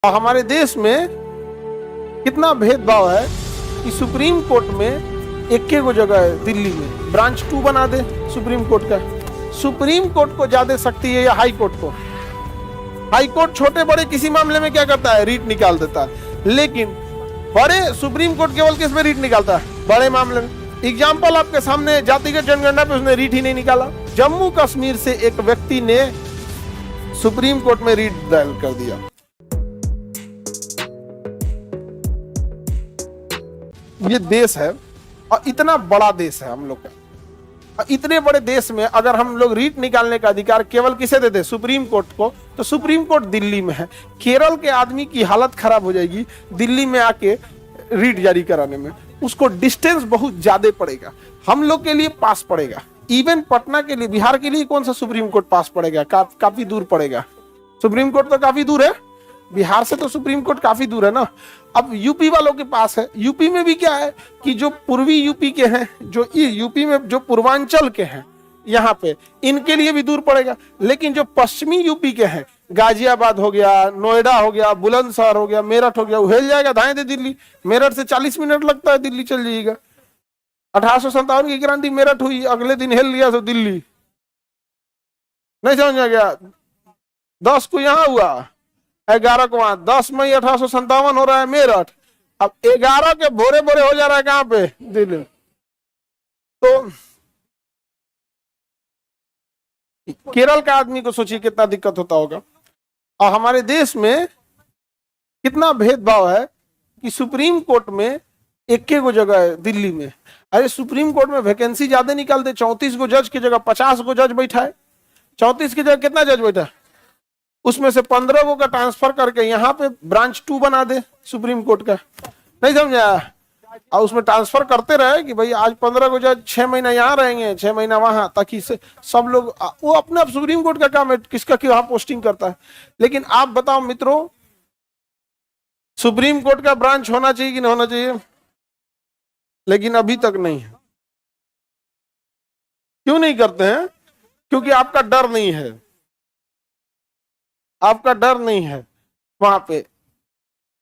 और हमारे देश में कितना भेदभाव है कि सुप्रीम कोर्ट में एक को जगह है दिल्ली में, ब्रांच 2 बना दे सुप्रीम कोर्ट का। सुप्रीम कोर्ट को ज्यादा शक्ति है या हाई कोर्ट को? हाई कोर्ट छोटे बड़े किसी मामले में क्या करता है? रीट निकाल देता है। लेकिन बड़े सुप्रीम कोर्ट केवल किस में रीट निकालता है? बड़े मामले में। एग्जाम्पल आपके सामने, जातिगत जनगणना पे उसने रीट ही नहीं निकाला। जम्मू कश्मीर से एक व्यक्ति ने सुप्रीम कोर्ट में रीट दायर कर दिया। ये देश है और इतना बड़ा देश है हम लोग का, और इतने बड़े देश में अगर हम लोग रीट निकालने का अधिकार केवल किसे देते? सुप्रीम कोर्ट को। तो सुप्रीम कोर्ट दिल्ली में है। केरल के आदमी की हालत खराब हो जाएगी दिल्ली में आके रीट जारी कराने में। उसको डिस्टेंस बहुत ज्यादा पड़ेगा, हम लोग के लिए पास पड़ेगा। इवन पटना के लिए, बिहार के लिए कौन सा सुप्रीम कोर्ट पास पड़ेगा? काफी दूर पड़ेगा। सुप्रीम कोर्ट तो काफी दूर है, बिहार से तो सुप्रीम कोर्ट काफी दूर है ना। अब यूपी वालों के पास है। यूपी में भी क्या है कि जो पूर्वी यूपी के हैं, जो यूपी में जो पूर्वांचल के हैं, यहाँ पे इनके लिए भी दूर पड़ेगा। लेकिन जो पश्चिमी यूपी के हैं, गाजियाबाद हो गया, नोएडा हो गया, बुलंदशहर हो गया, मेरठ हो गया, वो हिल जाएगा धाए दे दिल्ली। मेरठ से 40 मिनट लगता है, दिल्ली चल जाइएगा। 1857 की क्रांति मेरठ हुई, अगले दिन हिल लिया तो दिल्ली। नहीं समझ आ गया? 10 को यहाँ हुआ, 11 को वहां। 10 मई 1857 हो रहा है मेरठ। अब 11 के भोरे भोरे हो जा रहा है कहां पे? दिल्ली। तो केरल का आदमी को सोचिए कितना दिक्कत होता होगा। और हमारे देश में कितना भेदभाव है कि सुप्रीम कोर्ट में एक को जगह है दिल्ली में। अरे सुप्रीम कोर्ट में वैकेंसी ज्यादा निकाल दे। 34 गो जज की जगह 50 गो जज बैठा है। 34 की जगह कितना जज बैठा है? उसमें से 15 गो का ट्रांसफर करके यहाँ पे ब्रांच 2 बना दे सुप्रीम कोर्ट का। नहीं समझा? और उसमें ट्रांसफर करते रहे कि भाई आज 15 गो जज 6 महीना यहाँ रहेंगे, 6 महीना वहां, ताकि से सब लोग, वो अपना सुप्रीम कोर्ट का काम है, किसका क्या पोस्टिंग करता है। लेकिन आप बताओ मित्रों, सुप्रीम कोर्ट का ब्रांच होना चाहिए कि नहीं होना चाहिए? लेकिन अभी तक नहीं है। क्यों नहीं करते हैं? क्योंकि आपका डर नहीं है। आपका डर नहीं है वहां पे।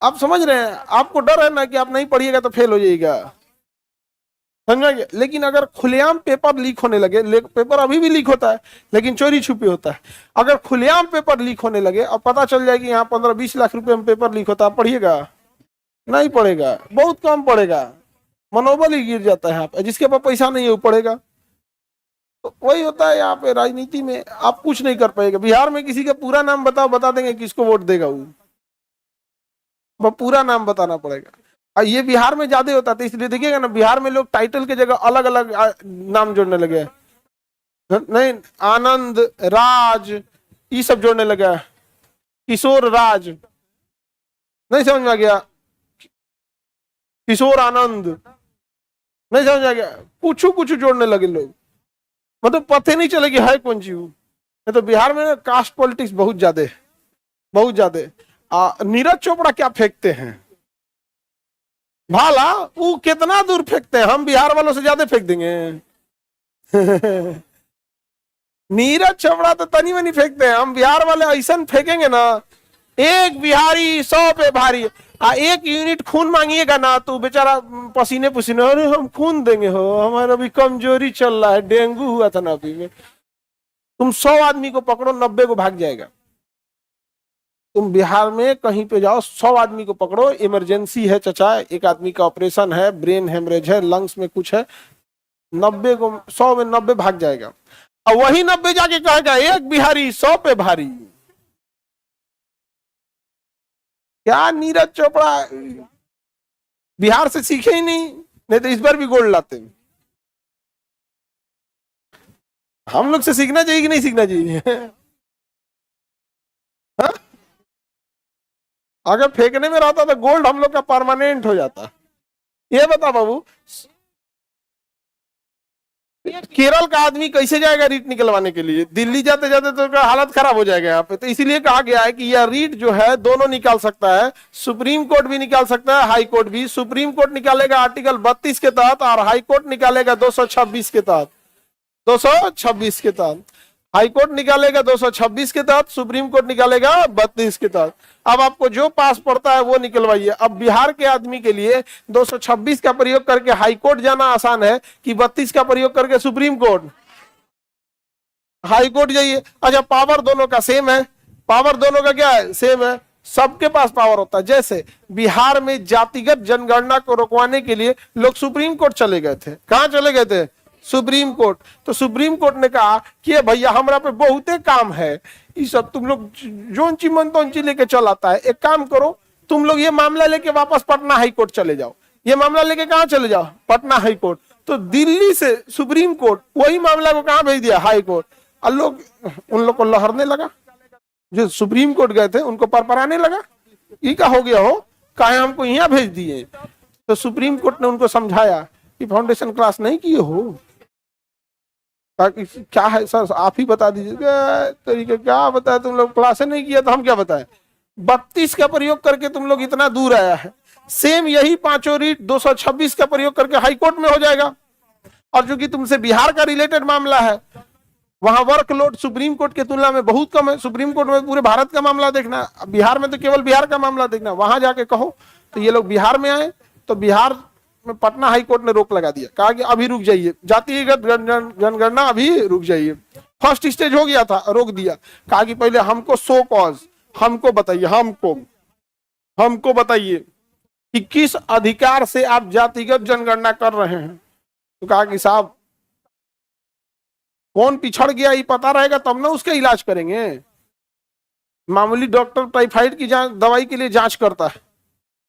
आप समझ रहे हैं? आपको डर है ना कि आप नहीं पढ़िएगा तो फेल हो जाएगा, समझ। लेकिन अगर खुलेआम पेपर लीक होने लगे, पेपर अभी भी लीक होता है लेकिन चोरी छुपी होता है। अगर खुलेआम पेपर लीक होने लगे और पता चल जाए कि यहाँ 15-20 लाख रुपए में पेपर लीक होता है, पढ़िएगा? नहीं पढ़ेगा, बहुत कम पढ़ेगा, मनोबल ही गिर जाता है यहाँ पे। जिसके पास पैसा नहीं है वो पढ़ेगा। तो वही होता है यहाँ पे राजनीति में, आप कुछ नहीं कर पाएगा। बिहार में किसी का पूरा नाम बताओ, बता देंगे किसको वोट देगा वो पूरा नाम बताना पड़ेगा। और ये बिहार में ज्यादा होता था, इसलिए देखिएगा ना, बिहार में लोग टाइटल के जगह अलग अलग नाम जोड़ने लगे। नहीं, आनंद, राज, ये सब जोड़ने लगा। किशोर राज, नहीं समझ में आ गया? किशोर आनंद, नहीं समझ आ गया? कुछ जोड़ने लगे लोग, मतलब पता नहीं चले कि है कौन चीज। तो बिहार में कास्ट पॉलिटिक्स बहुत ज्यादा है, बहुत ज्यादा। नीरज चोपड़ा क्या फेंकते हैं भाला, वो कितना दूर फेंकते हैं? हम बिहार वालों से ज्यादा फेंक देंगे। नीरज चोपड़ा तो तनी मनी फेंकते हैं, हम बिहार वाले ऐसा फेंकेंगे ना, एक बिहारी 100 पे भारी। 1 यूनिट खून मांगिएगा ना तो बेचारा पसीने पसीने, अरे हम खून देंगे हो, हमारा भी कमजोरी चल रहा है, डेंगू हुआ था ना अभी में। तुम 100 आदमी को पकड़ो, 90 को भाग जाएगा। तुम बिहार में कहीं पे जाओ, 100 आदमी को पकड़ो, इमरजेंसी है चचा, एक आदमी का ऑपरेशन है, ब्रेन हेमरेज है, लंग्स में कुछ है, 90 को 100 में 90 भाग जाएगा। और वही 90 जाके कहेगा एक बिहारी 100 पे भारी। क्या नीरज चोपड़ा बिहार से सीखे ही नहीं तो इस बार भी गोल्ड लाते। हम लोग से सीखना चाहिए कि नहीं सीखना चाहिए? हा? अगर फेंकने में रहता तो गोल्ड हम लोग का परमानेंट हो जाता। ये बता बाबू, केरल का आदमी कैसे जाएगा रीट निकलवाने के लिए? दिल्ली जाते जाते तो हालत खराब हो जाएगा यहाँ पे। तो इसीलिए कहा गया है कि यह रीट जो है दोनों निकाल सकता है, सुप्रीम कोर्ट भी निकाल सकता है, हाई कोर्ट भी। सुप्रीम कोर्ट निकालेगा आर्टिकल 32 के तहत और हाई कोर्ट निकालेगा 226 के तहत, 226 के तहत। हाई कोर्ट निकालेगा 226 के तहत, सुप्रीम कोर्ट निकालेगा 32 के तहत। अब आपको जो पास पड़ता है वो निकलवाइए। अब बिहार के आदमी के लिए 226 का प्रयोग करके हाई कोर्ट जाना आसान है कि 32 का प्रयोग करके सुप्रीम कोर्ट? हाई कोर्ट जाइए। अच्छा, पावर दोनों का सेम है, पावर दोनों का क्या है? सेम है। सबके पास पावर होता है। जैसे बिहार में जातिगत जनगणना को रोकवाने के लिए लोग सुप्रीम कोर्ट चले गए थे। कहां चले गए थे? Supreme court. तो सुप्रीम कोर्ट ने कहा कि भैया हमरा पे बहुते काम है, ये सब तुम लोग जोन ची मन तोन ची लेके चल आता है, एक काम करो तुम लोग ये मामला लेके वापस पटना हाई कोर्ट चले जाओ। ये मामला लेके कहां चले जाओ? Patna high court. तो दिल्ली से सुप्रीम कोर्ट वही मामला को कहां भेज दिया? High court. और लोग, उन लोग को लहरने लगा, जो सुप्रीम कोर्ट गए थे उनको परपराने लगा, ये क्या हो गया हो, काहे हमको यहाँ भेज दिए? तो सुप्रीम कोर्ट ने उनको समझाया कि फाउंडेशन क्लास नहीं किए हो, क्या है सर आप ही बता दीजिए। तरीके क्या बताया, तुम लोग क्लास नहीं किया तो हम क्या बताएं? 32 का प्रयोग करके तुम लोग इतना दूर आया है। सेम यही पांचों रीट 226 का प्रयोग करके हाई कोर्ट में हो जाएगा। और जो कि तुमसे बिहार का रिलेटेड मामला है, वहां वर्कलोड सुप्रीम कोर्ट की तुलना में बहुत कम है। सुप्रीम कोर्ट में पूरे भारत का मामला देखना, बिहार में तो केवल बिहार का मामला देखना। वहां जाके कहो तो ये लोग बिहार में आए, तो बिहार में पटना हाई कोर्ट ने रोक लगा दिया, कहा कि अभी रुक जाइए, जातिगत जनगणना अभी रुक जाइए। फर्स्ट स्टेज हो गया था, रोक दिया, कहा कि पहले हमको सो कॉज, हमको बताइए, हमको बताइए कि किस अधिकार से आप जातिगत जनगणना कर रहे हैं। तो कहा कि साहब कौन पिछड़ गया ये पता रहेगा तब ना उसका इलाज करेंगे। मामूली डॉक्टर टाइफाइड की जांच, दवाई के लिए जांच करता है,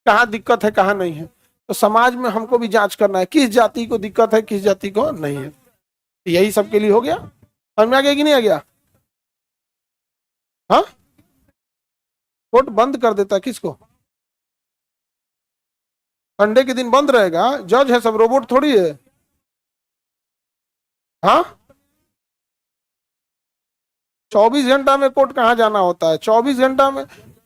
कहाँ दिक्कत है कहाँ नहीं है। तो समाज में हमको भी जांच करना है, किस जाति को दिक्कत है किस जाति को नहीं है। यही सबके लिए हो गया। समझ में आ गया कि नहीं आ गया? हाँ, कोर्ट बंद कर देता किसको? संडे के दिन बंद रहेगा? जज है सब, रोबोट थोड़ी है। हाँ, 24 घंटा में कोर्ट कहाँ जाना होता है? 24 घंटा में,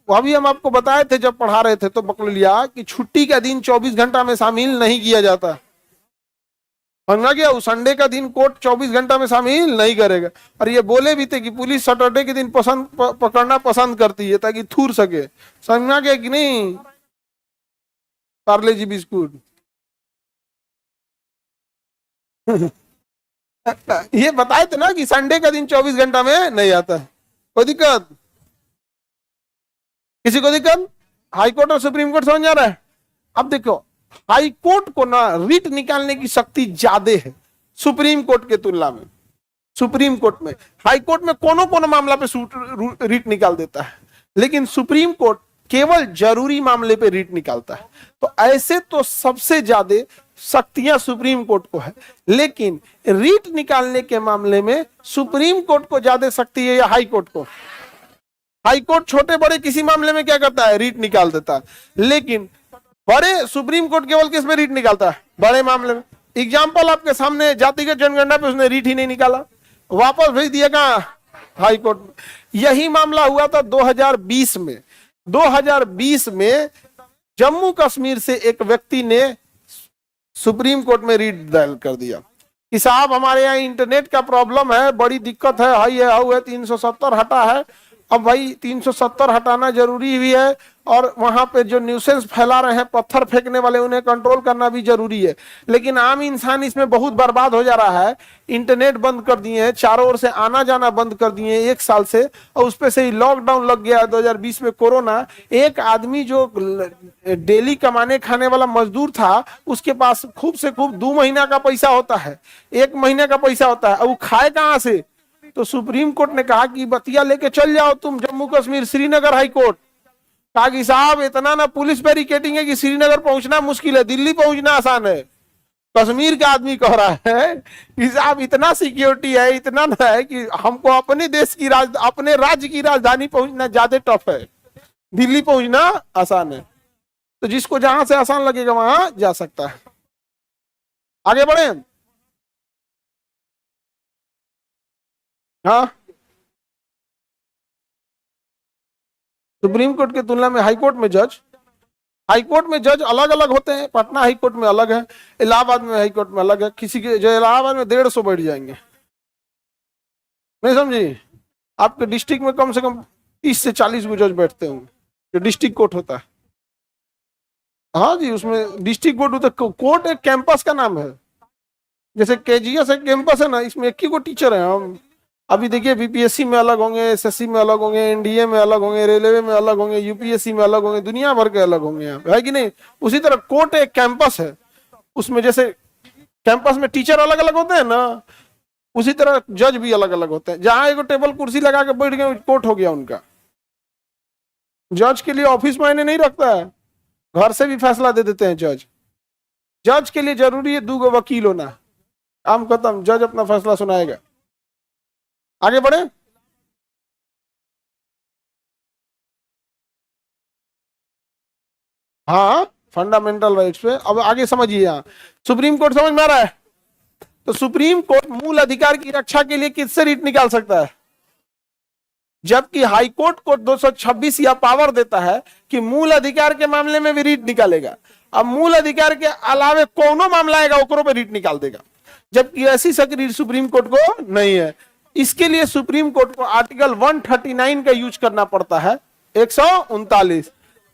अभी हम आपको बताए थे जब पढ़ा रहे थे तो पकड़ लिया कि छुट्टी का दिन 24 घंटा में शामिल नहीं किया जाता। समझा गया? संडे का दिन कोर्ट 24 घंटा में शामिल नहीं करेगा। और ये बोले भी थे कि पुलिस सैटरडे के दिन पकड़ना पसंद करती है ताकि थूर सके। समझा गया कि नहीं? पार्ले जी बिस्कुट ये बताए थे ना कि संडे का दिन 24 घंटा में नहीं आता है। कोई दिक्कत? किसी को दिक्कत? हाई कोर्ट और सुप्रीम कोर्ट समझ आ रहा है? अब देखो, हाई कोर्ट को ना रिट निकालने की शक्ति ज्यादा है सुप्रीम कोर्ट के तुलना में। सुप्रीम कोर्ट में, हाई कोर्ट में कोनो कोनो मामला पे रिट निकाल देता है, लेकिन सुप्रीम कोर्ट केवल जरूरी मामले पे रिट निकालता है। तो ऐसे तो सबसे ज्यादा शक्तियां सुप्रीम कोर्ट को है, लेकिन रिट निकालने के मामले में सुप्रीम कोर्ट को ज्यादा शक्ति है या हाई कोर्ट को? हाई कोर्ट छोटे बड़े किसी मामले में क्या करता है? रिट निकाल देता है। लेकिन बड़े सुप्रीम कोर्ट केवल किस में रिट निकालता है? बड़े मामले में। एग्जाम्पल आपके सामने, जातिगत जनगणना पे उसने रिट ही नहीं निकाला, वापस भेज दिया कहां? हाई कोर्ट में। यही मामला हुआ था 2020 में। 2020 में जम्मू कश्मीर से एक व्यक्ति ने सुप्रीम कोर्ट में रिट दायर कर दिया कि साहब हमारे यहाँ इंटरनेट का प्रॉब्लम है, बड़ी दिक्कत है, हाई है, हाउ है, 370 हटा है। अब भाई 370 हटाना जरूरी भी है, और वहां पे जो न्यूसेंस फैला रहे हैं पत्थर फेंकने वाले, उन्हें कंट्रोल करना भी जरूरी है। लेकिन आम इंसान इसमें बहुत बर्बाद हो जा रहा है। इंटरनेट बंद कर दिए हैं, चारों ओर से आना जाना बंद कर दिए हैं 1 साल से, और उस पे से ही लॉकडाउन लग गया 2020 में, कोरोना। एक आदमी जो डेली कमाने खाने वाला मजदूर था, उसके पास खूब से खूब 2 महीना का पैसा होता है, 1 महीने का पैसा होता है, और वो खाए कहां से? तो सुप्रीम कोर्ट ने कहा कि बतिया लेके चल जाओ तुम जम्मू कश्मीर, श्रीनगर हाई कोर्ट। कहा कि साहब इतना ना पुलिस बैरिकेडिंग है कि श्रीनगर पहुंचना मुश्किल है, दिल्ली पहुंचना आसान है। कश्मीर का आदमी कह रहा है कि साहब इतना सिक्योरिटी है, इतना ना है कि हमको अपने देश की अपने राज्य की राजधानी पहुंचना ज्यादा टफ है, दिल्ली पहुंचना आसान है। तो जिसको जहां से आसान लगेगा वहां जा सकता है। आगे बढ़े। हाँ, सुप्रीम कोर्ट की तुलना में हाई कोर्ट में जज अलग अलग होते हैं। पटना हाई कोर्ट में अलग है, इलाहाबाद में हाई कोर्ट में अलग है। किसी के जो इलाहाबाद में 150 बैठ जाएंगे, नहीं समझी? आपके डिस्ट्रिक्ट में कम से कम 30 से 40 जज बैठते होंगे, जो डिस्ट्रिक्ट कोर्ट होता है। हाँ जी, उसमें डिस्ट्रिक्ट कोर्ट होता है। कोर्ट एक कैंपस का नाम है, जैसे केजीएस एक कैंपस है ना, इसमें एक ही को टीचर है हम। अभी देखिए बीपीएससी में अलग होंगे, एसएससी में अलग होंगे, एनडीए में अलग होंगे, रेलवे में अलग होंगे, यूपीएससी में अलग होंगे, दुनिया भर के अलग होंगे यहाँ पे, है कि नहीं? उसी तरह कोर्ट एक कैंपस है, उसमें जैसे कैंपस में टीचर अलग अलग होते हैं ना, उसी तरह जज भी अलग अलग होते हैं। जहां एक टेबल कुर्सी लगा के बैठ गए, कोर्ट हो गया उनका। जज के लिए ऑफिस मायने नहीं रखता है, घर से भी फैसला दे देते हैं जज। जज के लिए जरूरी है 2 वकील होना, काम खत्म, जज अपना फैसला सुनाएगा। आगे बढ़े। हाँ, फंडामेंटल राइट्स पे अब आगे समझिए। यहाँ सुप्रीम कोर्ट समझ में आ रहा है? तो सुप्रीम कोर्ट मूल अधिकार की रक्षा के लिए किससे रीट निकाल सकता है? जबकि हाई कोर्ट को 226 यह पावर देता है कि मूल अधिकार के मामले में भी रीट निकालेगा। अब मूल अधिकार के अलावे कोनो मामला आएगा ओकरों पे रीट निकाल देगा, जबकि ऐसी शक्ति सुप्रीम कोर्ट को नहीं है। इसके लिए सुप्रीम कोर्ट को आर्टिकल 139 का यूज करना पड़ता है, 139।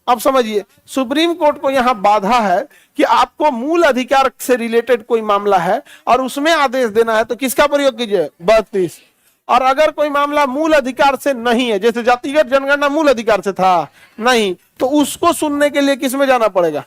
अब समझिए, सुप्रीम कोर्ट को यहां बाधा है कि आपको मूल अधिकार से रिलेटेड कोई मामला है और उसमें आदेश देना है, तो किसका प्रयोग कीजिए? 32। और अगर कोई मामला मूल अधिकार से नहीं है, जैसे जातिगत जनगणना मूल अधिकार से था नहीं, तो उसको सुनने के लिए किसमें जाना पड़ेगा?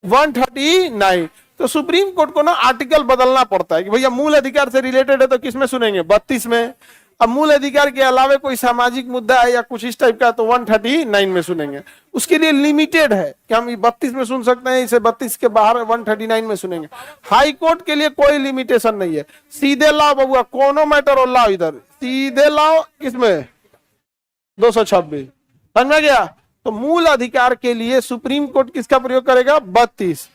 139। तो सुप्रीम कोर्ट को ना आर्टिकल बदलना पड़ता है कि भैया मूल अधिकार से रिलेटेड है तो किसमें सुनेंगे? 32 में। अब मूल अधिकार के अलावे कोई सामाजिक मुद्दा है या कुछ इस टाइप का, तो 139 में सुनेंगे। उसके लिए लिमिटेड है कि हम 32 में सुन सकते हैं, इसे 32 के बाहर 139 में सुनेंगे। हाई कोर्ट के लिए कोई लिमिटेशन नहीं है, सीधे लाओ बबुआ, कोनो मैटर और लाओ, इधर सीधे लाओ। किसमें? 226। समझ में गया? तो मूल अधिकार के लिए सुप्रीम कोर्ट किसका प्रयोग करेगा? 32।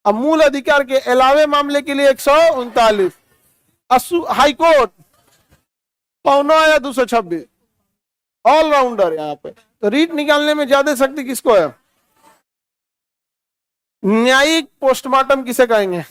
अब मूल अधिकार के अलावे मामले के लिए 139। हाई कोर्ट पौना या 226, ऑलराउंडर यहाँ पे। तो रीट निकालने में ज्यादा शक्ति किसको है? न्यायिक पोस्टमार्टम किसे कहेंगे?